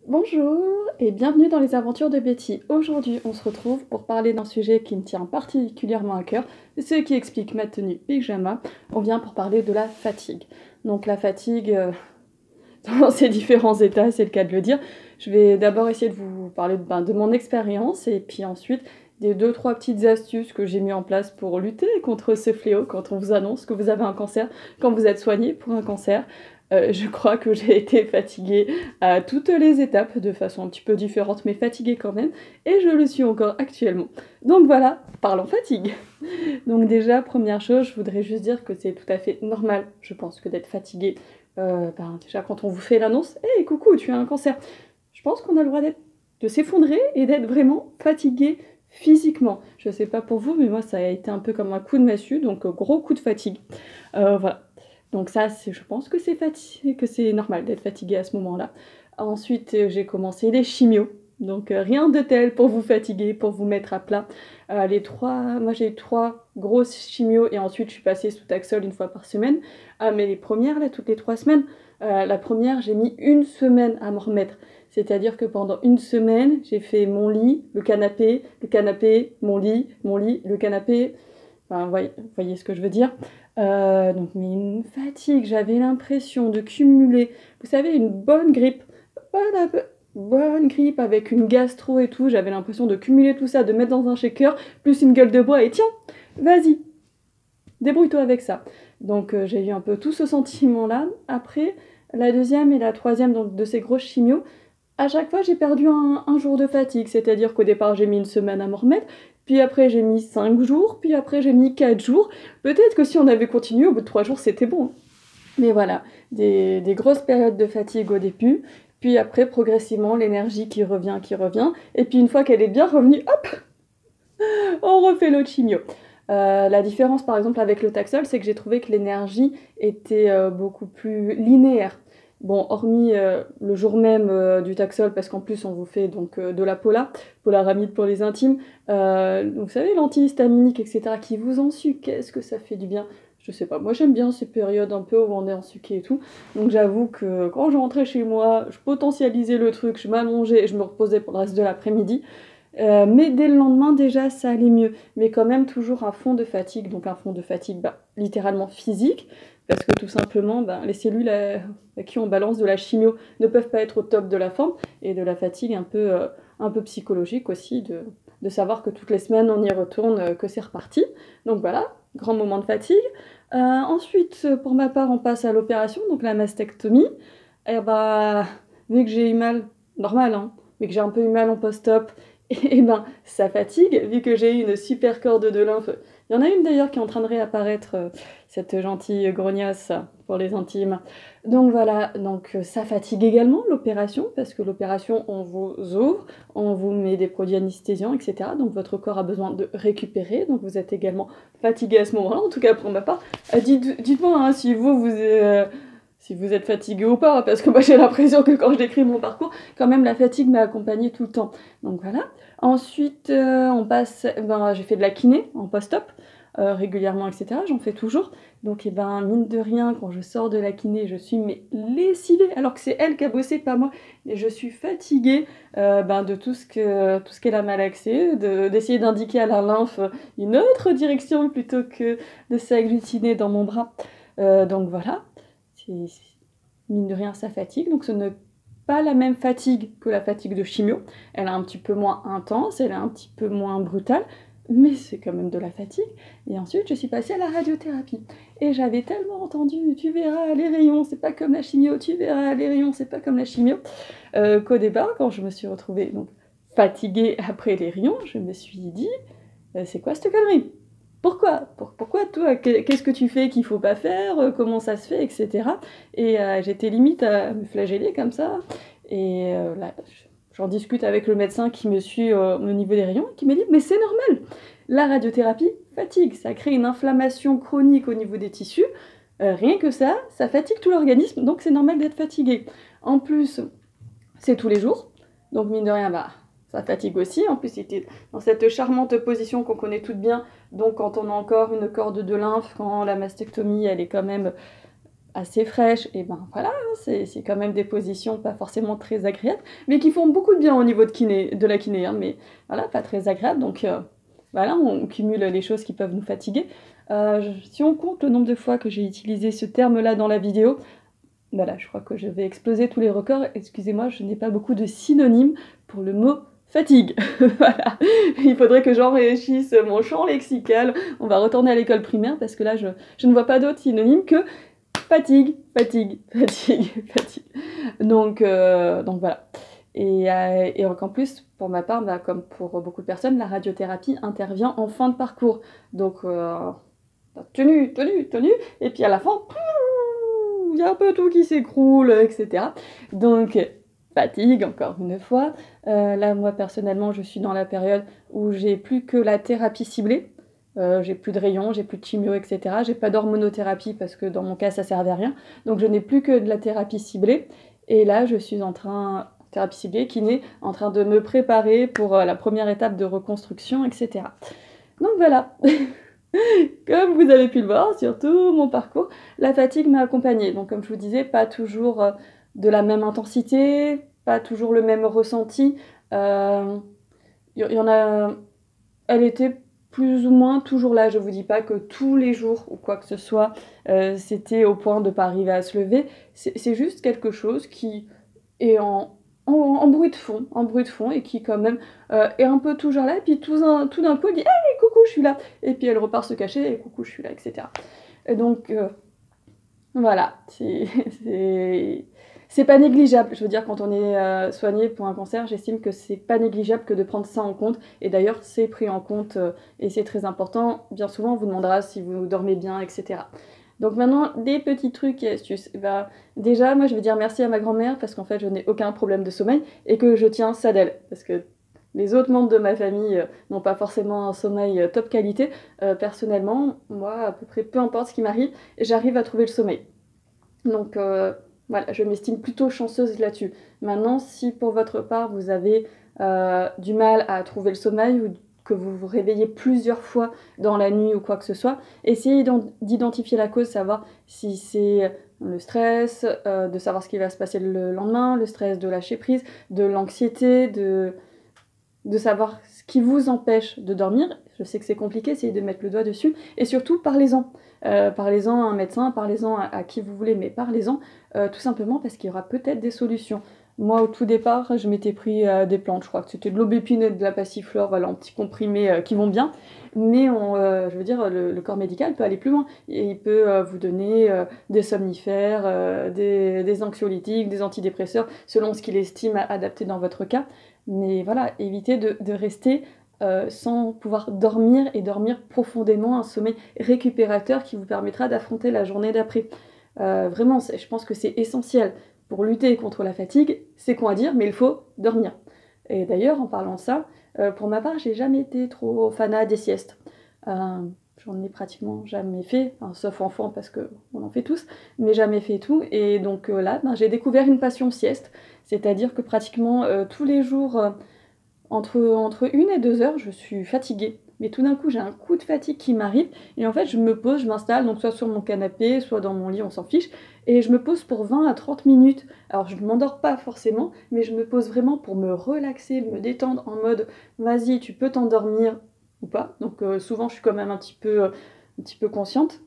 Bonjour et bienvenue dans les aventures de Betty. Aujourd'hui, on se retrouve pour parler d'un sujet qui me tient particulièrement à cœur, ce qui explique ma tenue pyjama. On vient pour parler de la fatigue. Donc la fatigue dans ses différents états, c'est le cas de le dire. Je vais d'abord essayer de vous parler de mon expérience et puis ensuite des 2-3 petites astuces que j'ai mis en place pour lutter contre ce fléau quand on vous annonce que vous avez un cancer, quand vous êtes soigné pour un cancer. Je crois que j'ai été fatiguée à toutes les étapes, de façon un petit peu différente, mais fatiguée quand même, et je le suis encore actuellement. Donc voilà, parlons fatigue. Donc déjà, première chose, je voudrais juste dire que c'est tout à fait normal, je pense, que d'être fatigué. Déjà, quand on vous fait l'annonce, « Hey, coucou, tu as un cancer !» Je pense qu'on a le droit de s'effondrer et d'être vraiment fatigué physiquement. Je sais pas pour vous, mais moi, ça a été un peu comme un coup de massue, donc gros coup de fatigue. Voilà. Donc ça, je pense que c'est normal d'être fatigué à ce moment-là. Ensuite, j'ai commencé les chimios. Donc rien de tel pour vous fatiguer, pour vous mettre à plat. Moi j'ai eu 3 grosses chimios et ensuite je suis passée sous Taxol une fois par semaine. Mais les premières, là, toutes les 3 semaines, la première, j'ai mis 1 semaine à m'en remettre. C'est-à-dire que pendant 1 semaine, j'ai fait mon lit, le canapé, mon lit, le canapé. Enfin, voyez ce que je veux dire. Donc, mais une fatigue, j'avais l'impression de cumuler, vous savez, une bonne grippe, voilà, bonne grippe avec une gastro et tout, j'avais l'impression de cumuler tout ça, de mettre dans un shaker, plus une gueule de bois, et tiens, vas-y, débrouille-toi avec ça. Donc j'ai eu un peu tout ce sentiment-là. Après, la deuxième et la troisième donc, de ces grosses chimios, à chaque fois j'ai perdu un jour de fatigue, c'est-à-dire qu'au départ j'ai mis 1 semaine à m'en remettre, puis après j'ai mis 5 jours, puis après j'ai mis 4 jours. Peut-être que si on avait continué, au bout de 3 jours c'était bon. Mais voilà, des grosses périodes de fatigue au début, puis après progressivement l'énergie qui revient, et puis une fois qu'elle est bien revenue, hop, on refait l'autre chimio. La différence par exemple avec le Taxol, c'est que j'ai trouvé que l'énergie était beaucoup plus linéaire. Bon, hormis le jour même du Taxol, parce qu'en plus on vous fait donc de la polaramide pour les intimes, vous savez, l'antihistaminique, etc., qui vous ensuie, qu'est-ce que ça fait du bien. Je sais pas, moi j'aime bien ces périodes un peu où on est ensuqué et tout, donc j'avoue que quand je rentrais chez moi, je potentialisais le truc, je m'allongeais et je me reposais pour le reste de l'après-midi. Mais dès le lendemain, déjà, ça allait mieux. Mais quand même, toujours un fond de fatigue. Donc un fond de fatigue littéralement physique, parce que tout simplement, les cellules à qui on balance de la chimio ne peuvent pas être au top de la forme, et de la fatigue un peu psychologique aussi, de savoir que toutes les semaines, on y retourne, que c'est reparti. Donc voilà, grand moment de fatigue. Ensuite, pour ma part, on passe à l'opération, donc la mastectomie. Et vu que j'ai eu mal, normal, hein, mais que j'ai un peu eu mal en post-op, et ça fatigue, vu que j'ai eu une super corde de lymphe. Il y en a une d'ailleurs qui est en train de réapparaître, cette gentille grognasse pour les intimes. Donc voilà, ça fatigue également l'opération, parce que l'opération, on vous ouvre, on vous met des produits anesthésiants, etc. Donc votre corps a besoin de récupérer, donc vous êtes également fatigué à ce moment-là, en tout cas pour ma part. Dites-moi hein, si si vous êtes fatigué ou pas, parce que moi j'ai l'impression que quand je décris mon parcours, quand même la fatigue m'a accompagnée tout le temps. Donc voilà. Ensuite, j'ai fait de la kiné en post-op, régulièrement, etc. J'en fais toujours. Donc, mine de rien, quand je sors de la kiné, je suis lessivée, alors que c'est elle qui a bossé, pas moi. Et je suis fatiguée de tout ce qu'elle a malaxé, d'essayer d'indiquer à la lymphe une autre direction plutôt que de s'agglutiner dans mon bras. Donc voilà, mine de rien, ça fatigue. Donc ce n'est pas la même fatigue que la fatigue de chimio. Elle est un petit peu moins intense, elle est un petit peu moins brutale, mais c'est quand même de la fatigue. Et ensuite, je suis passée à la radiothérapie. Et j'avais tellement entendu, tu verras, les rayons, c'est pas comme la chimio, tu verras, les rayons, c'est pas comme la chimio, qu'au départ, quand je me suis retrouvée donc, fatiguée après les rayons, je me suis dit, c'est quoi cette connerie ? Pourquoi toi, qu'est-ce que tu fais qu'il faut pas faire, comment ça se fait, etc. Et j'étais limite à me flageller comme ça. Et là, j'en discute avec le médecin qui me suit au niveau des rayons, qui me dit « Mais c'est normal, la radiothérapie fatigue, ça crée une inflammation chronique au niveau des tissus. Rien que ça fatigue tout l'organisme, donc c'est normal d'être fatigué. En plus, c'est tous les jours, donc mine de rien, ça fatigue aussi. En plus, c'était dans cette charmante position qu'on connaît toutes bien. Donc, quand on a encore une corde de lymphe, quand la mastectomie, elle est quand même assez fraîches, et ben voilà, hein, c'est quand même des positions pas forcément très agréables, mais qui font beaucoup de bien au niveau de la kiné, hein, mais voilà, pas très agréables, donc voilà, on cumule les choses qui peuvent nous fatiguer. Si on compte le nombre de fois que j'ai utilisé ce terme-là dans la vidéo, voilà, je crois que je vais exploser tous les records. Excusez-moi, je n'ai pas beaucoup de synonymes pour le mot fatigue. Voilà, il faudrait que j'enrichisse mon champ lexical. On va retourner à l'école primaire parce que là, je ne vois pas d'autres synonymes que fatigue, fatigue, fatigue, fatigue. Donc voilà. Et en plus, pour ma part, bah, comme pour beaucoup de personnes, la radiothérapie intervient en fin de parcours. Donc, tenue, tenue, tenue, et puis à la fin, il y a un peu tout qui s'écroule, etc. Donc, fatigue, encore une fois. Là, moi, personnellement, je suis dans la période où j'ai plus que la thérapie ciblée. J'ai plus de rayons, j'ai plus de chimio, etc. J'ai pas d'hormonothérapie parce que dans mon cas, ça servait à rien. Donc, je n'ai plus que de la thérapie ciblée. Et là, je suis en train, thérapie ciblée, kiné, en train de me préparer pour la première étape de reconstruction, etc. Donc voilà. Comme vous avez pu le voir sur tout mon parcours, la fatigue m'a accompagnée. Donc comme je vous disais, pas toujours de la même intensité, pas toujours le même ressenti. Il y en a, elle était plus ou moins toujours là. Je vous dis pas que tous les jours ou quoi que ce soit, c'était au point de pas arriver à se lever. C'est juste quelque chose qui est en bruit de fond et qui quand même est un peu toujours là. Et puis tout d'un coup, elle dit hey, coucou, je suis là. Et puis elle repart se cacher et coucou, je suis là, etc. Et donc voilà, c'est pas négligeable. Je veux dire, quand on est soigné pour un cancer, j'estime que c'est pas négligeable que de prendre ça en compte. Et d'ailleurs, c'est pris en compte et c'est très important. Bien souvent, on vous demandera si vous dormez bien, etc. Donc maintenant, des petits trucs et astuces. Bah, déjà, moi, je vais dire merci à ma grand-mère parce qu'en fait, je n'ai aucun problème de sommeil et que je tiens ça d'elle. Parce que les autres membres de ma famille n'ont pas forcément un sommeil top qualité. Personnellement, moi, à peu près, peu importe ce qui m'arrive, j'arrive à trouver le sommeil. Donc voilà, je m'estime plutôt chanceuse là-dessus. Maintenant, si pour votre part, vous avez du mal à trouver le sommeil ou que vous vous réveillez plusieurs fois dans la nuit ou quoi que ce soit, essayez d'identifier la cause, savoir si c'est le stress, de savoir ce qui va se passer le lendemain, le stress de lâcher prise, de l'anxiété, de savoir ce qui vous empêche de dormir. Je sais que c'est compliqué, essayez de mettre le doigt dessus. Et surtout, parlez-en. Parlez-en à un médecin, parlez-en à qui vous voulez, mais parlez-en tout simplement parce qu'il y aura peut-être des solutions. Moi, au tout départ, je m'étais pris des plantes, je crois que c'était de l'aubépine et de la passiflore, voilà, en petits comprimés qui vont bien. Mais je veux dire, le corps médical peut aller plus loin. Et il peut vous donner des somnifères, des anxiolytiques, des antidépresseurs, selon ce qu'il estime adapté dans votre cas. Mais voilà, évitez de rester sans pouvoir dormir et dormir profondément, un sommeil récupérateur qui vous permettra d'affronter la journée d'après. Vraiment, je pense que c'est essentiel pour lutter contre la fatigue. C'est con à dire, mais il faut dormir. Et d'ailleurs, en parlant de ça, pour ma part, j'ai jamais été trop fanat des siestes. J'en ai pratiquement jamais fait, hein, sauf enfant parce qu'on en fait tous, mais jamais fait tout. Et donc là, j'ai découvert une passion sieste, c'est-à-dire que pratiquement tous les jours, entre 1 et 2 heures, je suis fatiguée. Mais tout d'un coup, j'ai un coup de fatigue qui m'arrive, et en fait, je me pose, je m'installe, donc soit sur mon canapé, soit dans mon lit, on s'en fiche, et je me pose pour 20 à 30 minutes. Alors, je ne m'endors pas forcément, mais je me pose vraiment pour me relaxer, me détendre en mode, vas-y, tu peux t'endormir ou pas. Donc, souvent, je suis quand même un petit peu consciente.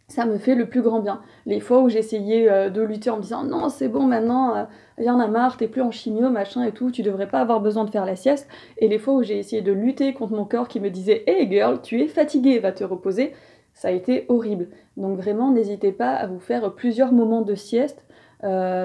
Ça me fait le plus grand bien. Les fois où j'essayais de lutter en me disant non, c'est bon, maintenant, il y en a marre, t'es plus en chimio, machin et tout, tu devrais pas avoir besoin de faire la sieste. Et les fois où j'ai essayé de lutter contre mon corps qui me disait hey girl, tu es fatiguée, va te reposer, ça a été horrible. Donc vraiment, n'hésitez pas à vous faire plusieurs moments de sieste.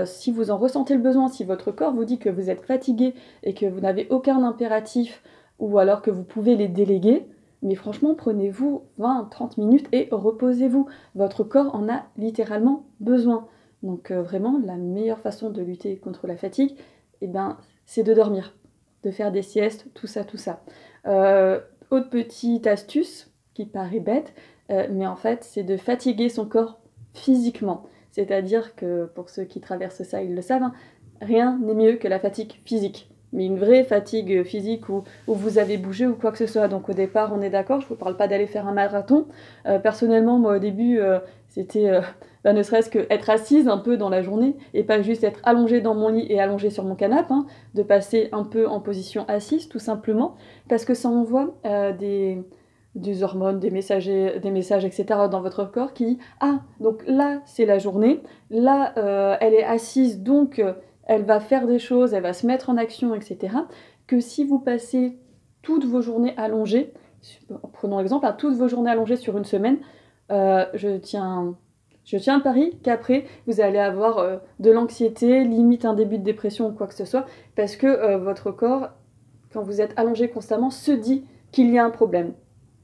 Si vous en ressentez le besoin, si votre corps vous dit que vous êtes fatigué et que vous n'avez aucun impératif ou alors que vous pouvez les déléguer, mais franchement, prenez-vous 20-30 minutes et reposez-vous. Votre corps en a littéralement besoin. Donc vraiment, la meilleure façon de lutter contre la fatigue, eh ben, c'est de dormir, de faire des siestes, tout ça, tout ça. Autre petite astuce qui paraît bête, mais en fait, c'est de fatiguer son corps physiquement. C'est-à-dire que, pour ceux qui traversent ça, ils le savent, hein, rien n'est mieux que la fatigue physique. Mais une vraie fatigue physique où vous avez bougé ou quoi que ce soit. Donc au départ, on est d'accord, je ne vous parle pas d'aller faire un marathon. Personnellement, moi au début, c'était ne serait-ce qu'être assise un peu dans la journée, et pas juste être allongée dans mon lit et allongée sur mon canapé, hein, de passer un peu en position assise, tout simplement, parce que ça envoie des hormones, des messages, etc. dans votre corps qui dit ah, donc là, c'est la journée, là, elle est assise, donc elle va faire des choses, elle va se mettre en action, etc. Que si vous passez toutes vos journées allongées, prenons l'exemple, à toutes vos journées allongées sur une semaine, je tiens à pari qu'après, vous allez avoir de l'anxiété, limite un début de dépression ou quoi que ce soit, parce que votre corps, quand vous êtes allongé constamment, se dit qu'il y a un problème.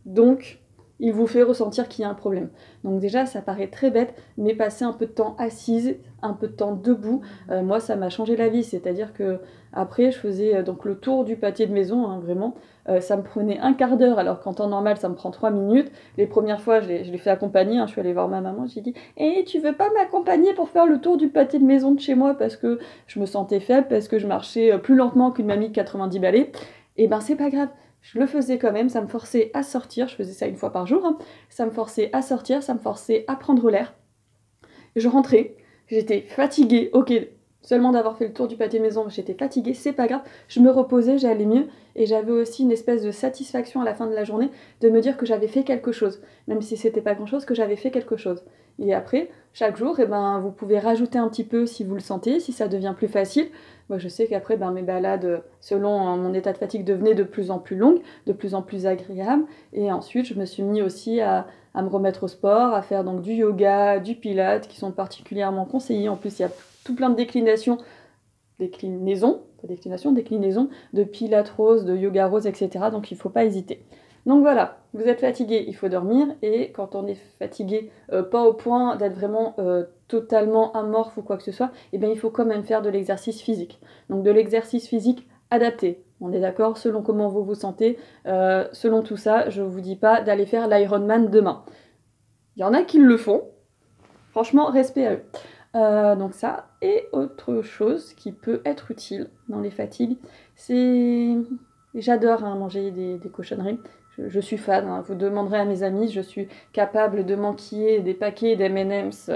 Donc, il vous fait ressentir qu'il y a un problème. Donc déjà, ça paraît très bête, mais passer un peu de temps assise, un peu de temps debout, moi, ça m'a changé la vie. C'est-à-dire que après, je faisais donc le tour du pâté de maison, hein, vraiment. Ça me prenait un quart d'heure, alors qu'en temps normal, ça me prend 3 minutes. Les premières fois, je l'ai fait accompagner. Hein, je suis allée voir ma maman, j'ai dit « Eh, tu veux pas m'accompagner pour faire le tour du pâté de maison de chez moi ?» Parce que je me sentais faible, parce que je marchais plus lentement qu'une mamie de 90 balais. Et ben, c'est pas grave. Je le faisais quand même, ça me forçait à sortir, je faisais ça une fois par jour, hein. Ça me forçait à sortir, ça me forçait à prendre l'air. Je rentrais, j'étais fatiguée, ok, seulement d'avoir fait le tour du pâté maison, j'étais fatiguée, c'est pas grave, je me reposais, j'allais mieux, et j'avais aussi une espèce de satisfaction à la fin de la journée de me dire que j'avais fait quelque chose, même si c'était pas grand chose, que j'avais fait quelque chose. Et après, chaque jour, eh ben, vous pouvez rajouter un petit peu si vous le sentez, si ça devient plus facile. Moi, je sais qu'après, mes balades, selon mon état de fatigue, devenaient de plus en plus longues, de plus en plus agréables. Et ensuite, je me suis mis aussi à me remettre au sport, à faire donc du yoga, du pilates, qui sont particulièrement conseillés. En plus, il y a tout plein de déclinaisons, de pilates rose, de yoga rose, etc. Donc, il ne faut pas hésiter. Donc voilà, vous êtes fatigué, il faut dormir, et quand on est fatigué, pas au point d'être vraiment totalement amorphe ou quoi que ce soit, eh bien il faut quand même faire de l'exercice physique. Donc de l'exercice physique adapté, on est d'accord, selon comment vous vous sentez, selon tout ça, je ne vous dis pas d'aller faire l'Ironman demain. Il y en a qui le font, franchement, respect à eux. Donc ça, et autre chose qui peut être utile dans les fatigues, c'est... J'adore manger des cochonneries. Je suis fan, hein. Vous demanderez à mes amis, je suis capable de m'enquiller des paquets d'M&M's,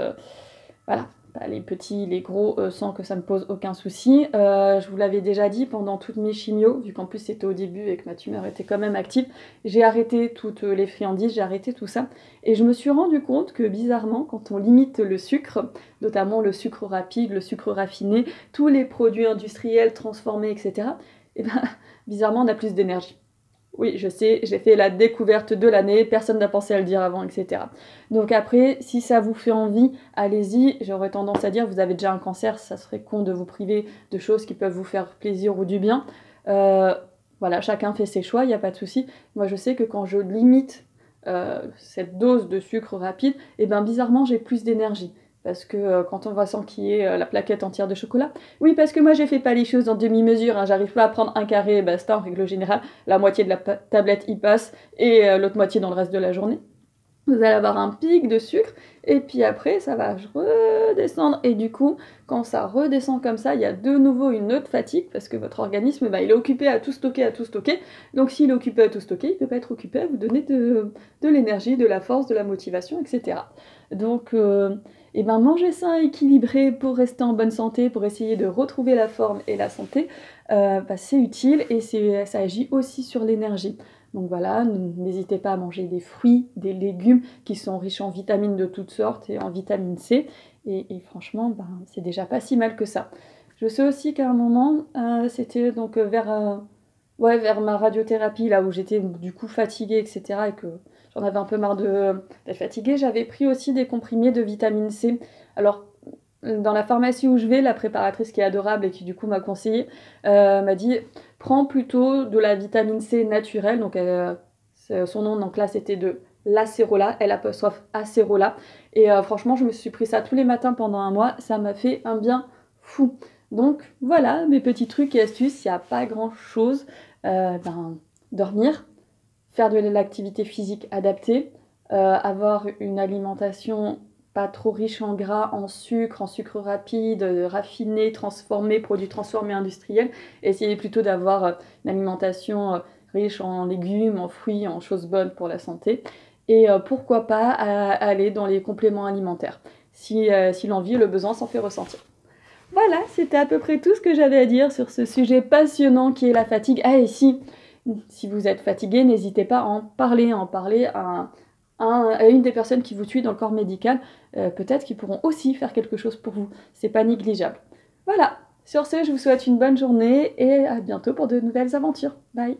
voilà, les petits, les gros, sans que ça me pose aucun souci. Je vous l'avais déjà dit, pendant toutes mes chimios, vu qu'en plus c'était au début et que ma tumeur était quand même active, j'ai arrêté toutes les friandises, j'ai arrêté tout ça. Et je me suis rendu compte que bizarrement, quand on limite le sucre, notamment le sucre rapide, le sucre raffiné, tous les produits industriels transformés, etc., et ben, bizarrement, on a plus d'énergie. Oui, je sais, j'ai fait la découverte de l'année, personne n'a pensé à le dire avant, etc. Donc après, si ça vous fait envie, allez-y. J'aurais tendance à dire, vous avez déjà un cancer, ça serait con de vous priver de choses qui peuvent vous faire plaisir ou du bien. Voilà, chacun fait ses choix, il n'y a pas de souci. Moi, je sais que quand je limite cette dose de sucre rapide, et ben bizarrement, j'ai plus d'énergie. Parce que quand on va s'enquiller la plaquette entière de chocolat, oui, parce que moi j'ai fait pas les choses en demi-mesure, hein, j'arrive pas à prendre un carré et basta, en règle générale, la moitié de la tablette y passe et l'autre moitié dans le reste de la journée. Vous allez avoir un pic de sucre, et puis après ça va redescendre, et du coup, quand ça redescend comme ça, il y a de nouveau une autre fatigue, parce que votre organisme, il est occupé à tout stocker, donc s'il est occupé à tout stocker, il ne peut pas être occupé à vous donner de l'énergie, de la force, de la motivation, etc. Donc, manger sain, équilibré pour rester en bonne santé, pour essayer de retrouver la forme et la santé, c'est utile, et ça agit aussi sur l'énergie. Donc voilà, n'hésitez pas à manger des fruits, des légumes qui sont riches en vitamines de toutes sortes et en vitamine C. Et franchement, c'est déjà pas si mal que ça. Je sais aussi qu'à un moment, c'était donc vers ma radiothérapie, là où j'étais du coup fatiguée, etc. et que j'en avais un peu marre d'être fatiguée, j'avais pris aussi des comprimés de vitamine C. Alors, dans la pharmacie où je vais, la préparatrice qui est adorable et qui du coup m'a conseillé, m'a dit prends plutôt de la vitamine C naturelle. Donc son nom donc là c'était de l'acérola, L''acérola. Et franchement je me suis pris ça tous les matins pendant un mois, ça m'a fait un bien fou. Donc voilà mes petits trucs et astuces, il n'y a pas grand chose. Dormir, faire de l'activité physique adaptée, avoir une alimentation pas trop riche en gras, en sucre rapide, raffiné, transformé, produits transformés industriels. Essayez plutôt d'avoir une alimentation riche en légumes, en fruits, en choses bonnes pour la santé. Et pourquoi pas aller dans les compléments alimentaires. si l'envie et le besoin s'en fait ressentir. Voilà, c'était à peu près tout ce que j'avais à dire sur ce sujet passionnant qui est la fatigue. Ah, et si vous êtes fatigué, n'hésitez pas à en parler à une des personnes qui vous suit dans le corps médical. Peut-être qu'ils pourront aussi faire quelque chose pour vous. C'est pas négligeable. Voilà, sur ce, je vous souhaite une bonne journée et à bientôt pour de nouvelles aventures. Bye!